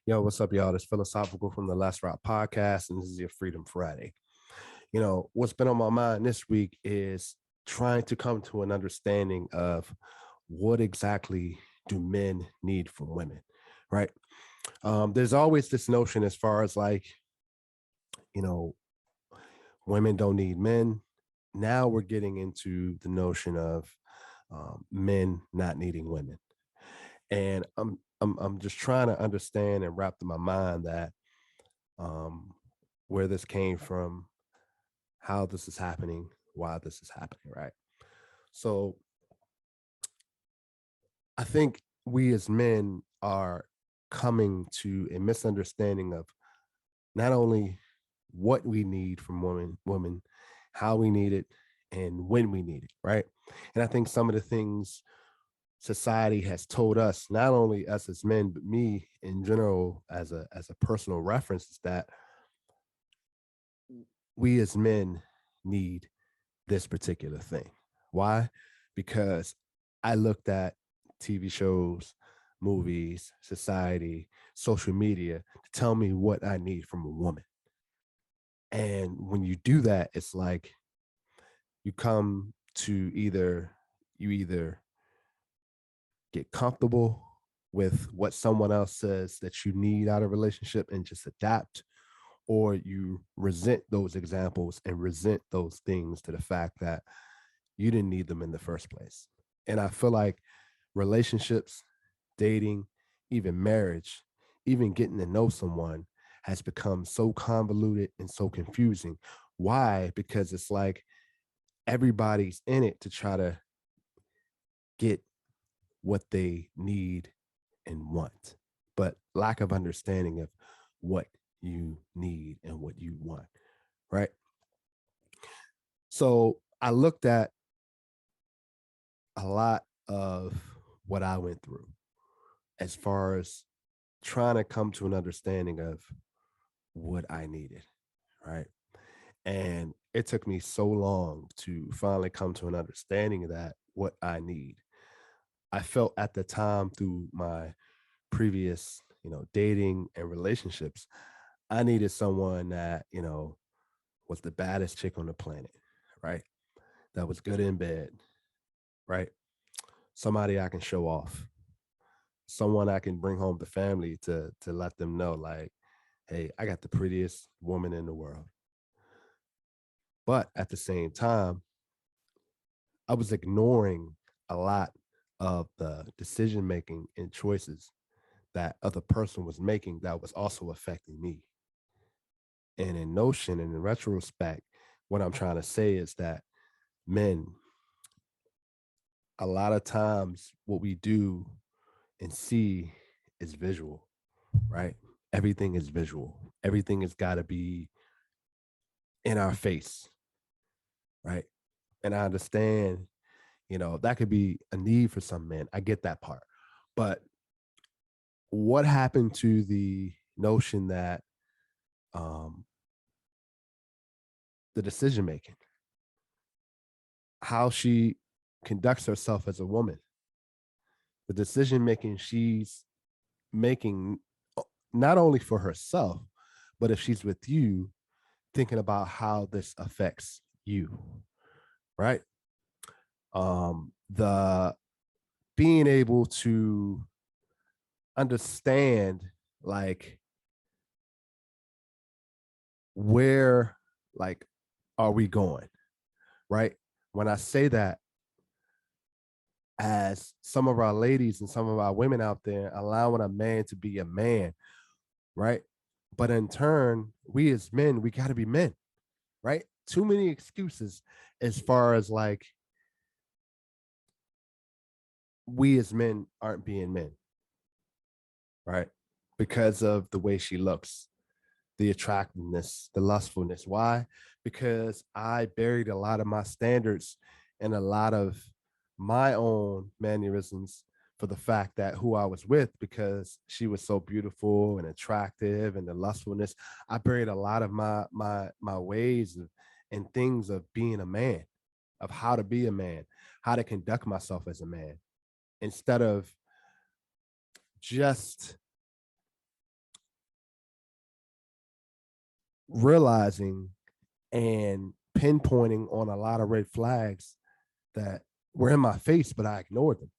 Yo, what's up, y'all? This Philosophical from the Last Rock podcast, and this is your Freedom Friday. What's been on my mind this week is trying to come to an understanding of what exactly do men need from women, right? There's always this notion as far as you know, women don't need men. Now we're getting into the notion of men not needing women. And I'm just trying to understand and wrap in my mind that um, where this came from, how this is happening, why this is happening, right? So I think we as men are coming to a misunderstanding of not only what we need from women, how we need it, and when we need it, right? And I think some of the things society has told us, not only us as men, but me in general as a personal reference, is that we as men need this particular thing. Why? Because I looked at TV shows, movies, society, social media to tell me what I need from a woman. And when you do that, it's like you come to either get comfortable with what someone else says that you need out of a relationship and just adapt, or you resent those examples and resent those things to the fact that you didn't need them in the first place. And I feel like relationships, dating, even marriage, even getting to know someone has become so convoluted and so confusing. Why? Because it's like everybody's in it to try to get what they need and want, but lack of understanding of what you need and what you want, right? So I looked at a lot of what I went through as far as trying to come to an understanding of what I needed, right? And it took me so long to finally come to an understanding of that, what I need. I felt at the time through my previous, dating and relationships, I needed someone that, was the baddest chick on the planet, right? That was good in bed, right? Somebody I can show off, someone I can bring home to family to let them know, like, hey, I got the prettiest woman in the world. But at the same time, I was ignoring a lot of the decision making and choices that other person was making that was also affecting me. And in notion and in retrospect, what I'm trying to say is that men, a lot of times what we do and see is visual, right? Everything is visual. Everything has got to be in our face, right? And I understand, that could be a need for some men. I get that part. But what happened to the notion that um, the decision making, how she conducts herself as a woman, the decision making she's making not only for herself, but if she's with you, thinking about how this affects you, right? The being able to understand, like, where, like, are we going, right? When I say that, as some of our ladies and some of our women out there allowing a man to be a man, right? But in turn, we as men, we got to be men, right? Too many excuses as far as like we as men aren't being men, right? Because of the way she looks, the attractiveness, the lustfulness. Why? Because I buried a lot of my standards and a lot of my own mannerisms for the fact that who I was with, because she was so beautiful and attractive, and the lustfulness, I buried a lot of my ways and things of being a man, of how to be a man, how to conduct myself as a man, instead of just realizing and pinpointing on a lot of red flags that were in my face, but I ignored them.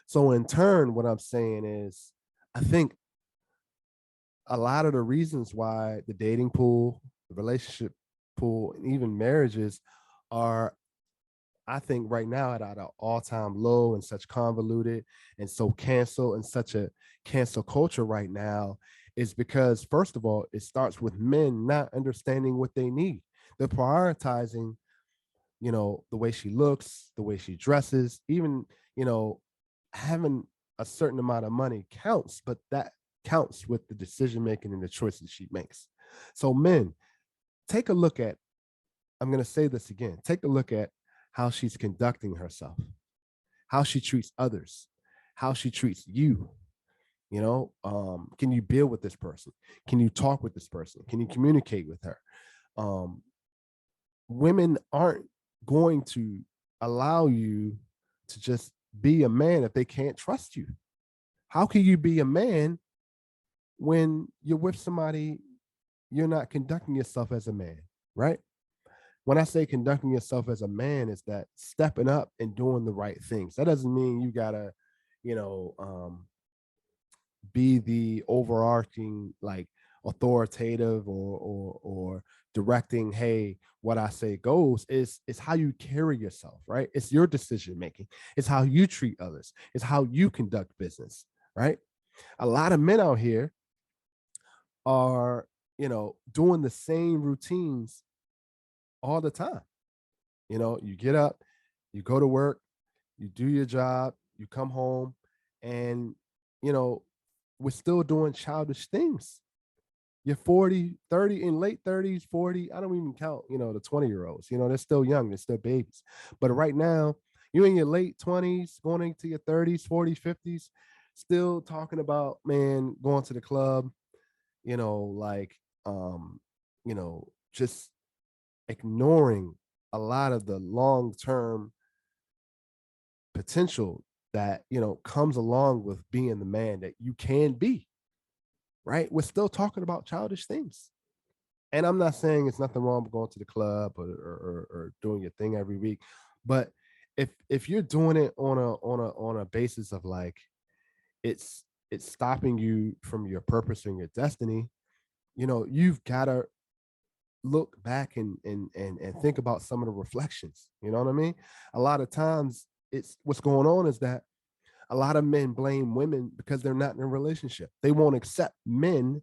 So in turn, what I'm saying is, I think a lot of the reasons why the dating pool, the relationship pool, and even marriages are, I think, right now at an all-time low and such convoluted and so cancel and such a cancel culture right now is because, first of all, it starts with men not understanding what they need. They're prioritizing, the way she looks, the way she dresses, even, having a certain amount of money counts, but that counts with the decision making and the choices she makes. So, men, take a look at, I'm going to say this again, take a look at how she's conducting herself, how she treats others, how she treats you. Can you build with this person? Can you talk with this person? Can you communicate with her? Women aren't going to allow you to just be a man if they can't trust you. How can you be a man when you're with somebody, you're not conducting yourself as a man, right? When I say conducting yourself as a man, is that stepping up and doing the right things. That doesn't mean you gotta, you know, be the overarching, like, authoritative or directing. Hey, what I say goes. Is how you carry yourself, right? It's your decision making. It's how you treat others. It's how you conduct business, right? A lot of men out here are, doing the same routines all the time. You get up, you go to work, you do your job, you come home, and, you know, we're still doing childish things. You're 40, 30, in late 30s, 40. I don't even count, the 20-year-olds. They're still young, they're still babies. But right now, you're in your late 20s, going into your 30s, 40s, 50s, still talking about, man, going to the club, like, just ignoring a lot of the long-term potential that, comes along with being the man that you can be, right? We're still talking about childish things. And I'm not saying it's nothing wrong with going to the club or doing your thing every week, but if you're doing it on a basis of, like, it's stopping you from your purpose and your destiny, you've got to look back and think about some of the reflections. You know what I mean? A lot of times, it's what's going on is that a lot of men blame women because they're not in a relationship. They won't accept men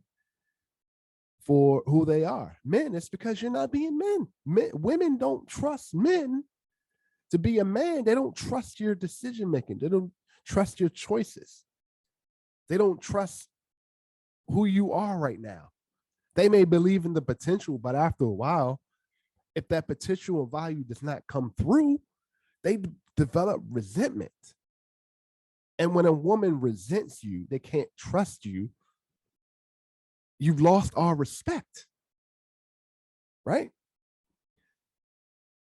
for who they are. Men, it's because you're not being men. Women don't trust men to be a man. They don't trust your decision making. They don't trust your choices. They don't trust who you are right now. They may believe in the potential, but after a while, if that potential and value does not come through, they develop resentment. And when a woman resents you, they can't trust you, you've lost all respect, right?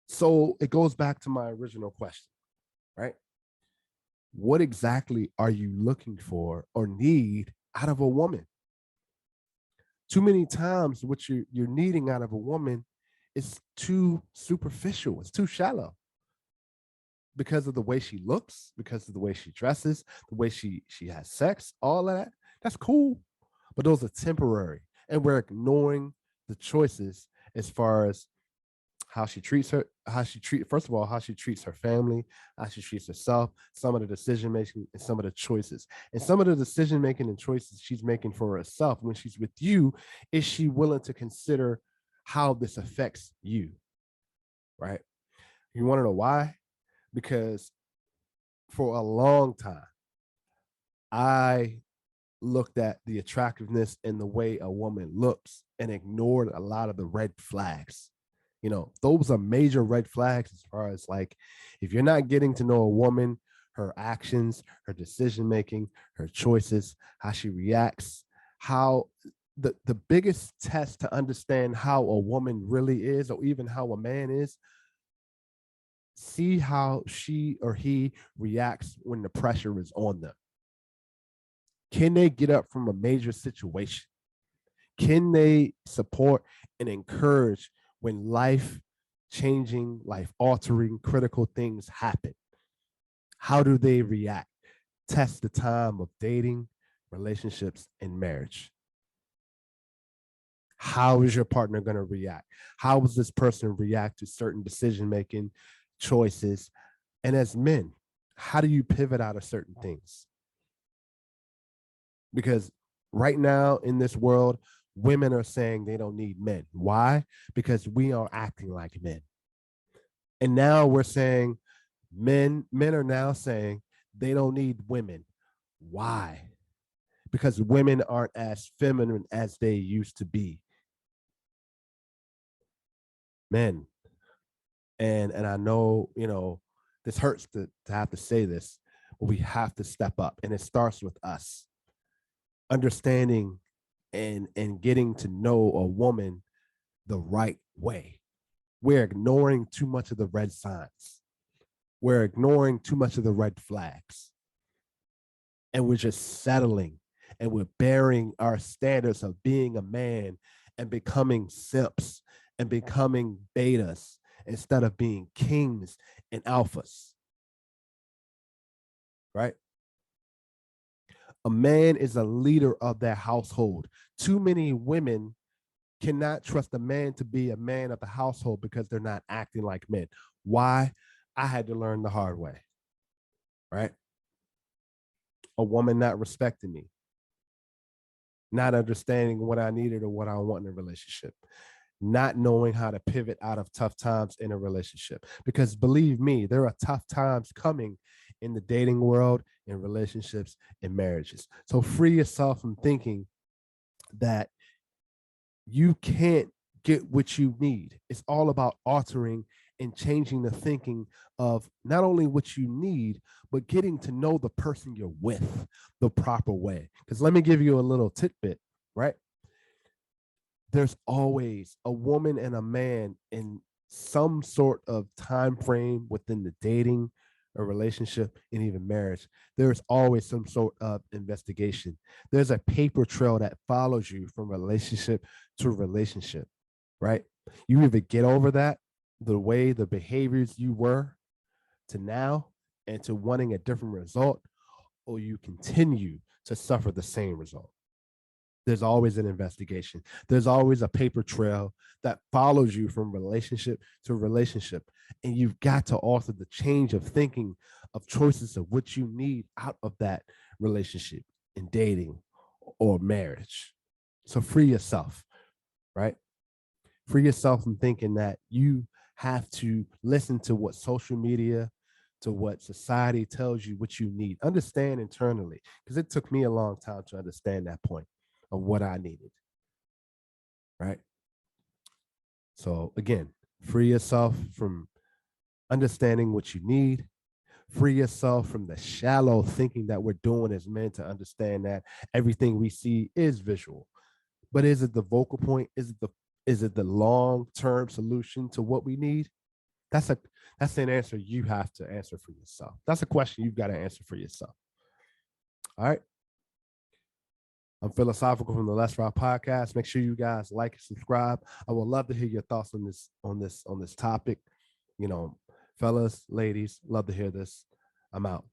So it goes back to my original question, right? What exactly are you looking for or need out of a woman? Too many times, what you're needing out of a woman is too superficial. It's too shallow because of the way she looks, because of the way she dresses, the way she has sex, all of that. That's cool, but those are temporary, and we're ignoring the choices as far as how she treats her, first of all, how she treats her family, how she treats herself, some of the decision making, and some of the choices. And some of the decision making and choices she's making for herself when she's with you, is she willing to consider how this affects you, right? You want to know why? Because for a long time, I looked at the attractiveness and the way a woman looks and ignored a lot of the red flags. Those are major red flags as far as, like, if you're not getting to know a woman, her actions, her decision making, her choices, how she reacts, how the biggest test to understand how a woman really is, or even how a man is, see how she or he reacts when the pressure is on them. Can they get up from a major situation? Can they support and encourage when life changing, life altering, critical things happen? How do they react? Test the time of dating, relationships, and marriage. How is your partner going to react? How does this person react to certain decision making choices? And as men, how do you pivot out of certain things? Because right now in this world, women are saying they don't need men. Why? Because we are acting like men. And now we're saying men are now saying they don't need women. Why? Because women aren't as feminine as they used to be. Men. And I know, this hurts to have to say this, but we have to step up. And it starts with us understanding and getting to know a woman the right way. We're ignoring too much of the red signs. We're ignoring too much of the red flags. And we're just settling and we're bearing our standards of being a man and becoming simps and becoming betas instead of being kings and alphas. Right? A man is a leader of their household. Too many women cannot trust a man to be a man of the household because they're not acting like men. Why? I had to learn the hard way. Right? A woman not respecting me, not understanding what I needed or what I want in a relationship, not knowing how to pivot out of tough times in a relationship. Because believe me, there are tough times coming in the dating world, in relationships, in marriages. So free yourself from thinking that you can't get what you need. It's all about altering and changing the thinking of not only what you need, but getting to know the person you're with the proper way. Because let me give you a little tidbit, right? There's always a woman and a man in some sort of time frame within the dating or relationship and even marriage. There's always some sort of investigation. There's a paper trail that follows you from relationship to relationship, right? You either get over that, the way the behaviors you were to now and to wanting a different result, or you continue to suffer the same result. There's always an investigation. There's always a paper trail that follows you from relationship to relationship. And you've got to alter the change of thinking of choices of what you need out of that relationship in dating or marriage. So free yourself, right? Free yourself from thinking that you have to listen to what social media, to what society tells you what you need. Understand internally, because it took me a long time to understand that point of what I needed. Right. So again, free yourself from understanding what you need. Free yourself from the shallow thinking that we're doing as men to understand that everything we see is visual. But is it the vocal point? Is it the long-term solution to what we need? That's a that's an answer you have to answer for yourself. That's a question you've got to answer for yourself. All right. I'm Philosophical from the Let's Rock podcast. Make sure you guys like and subscribe. I would love to hear your thoughts on this topic. Fellas, ladies, love to hear this. I'm out.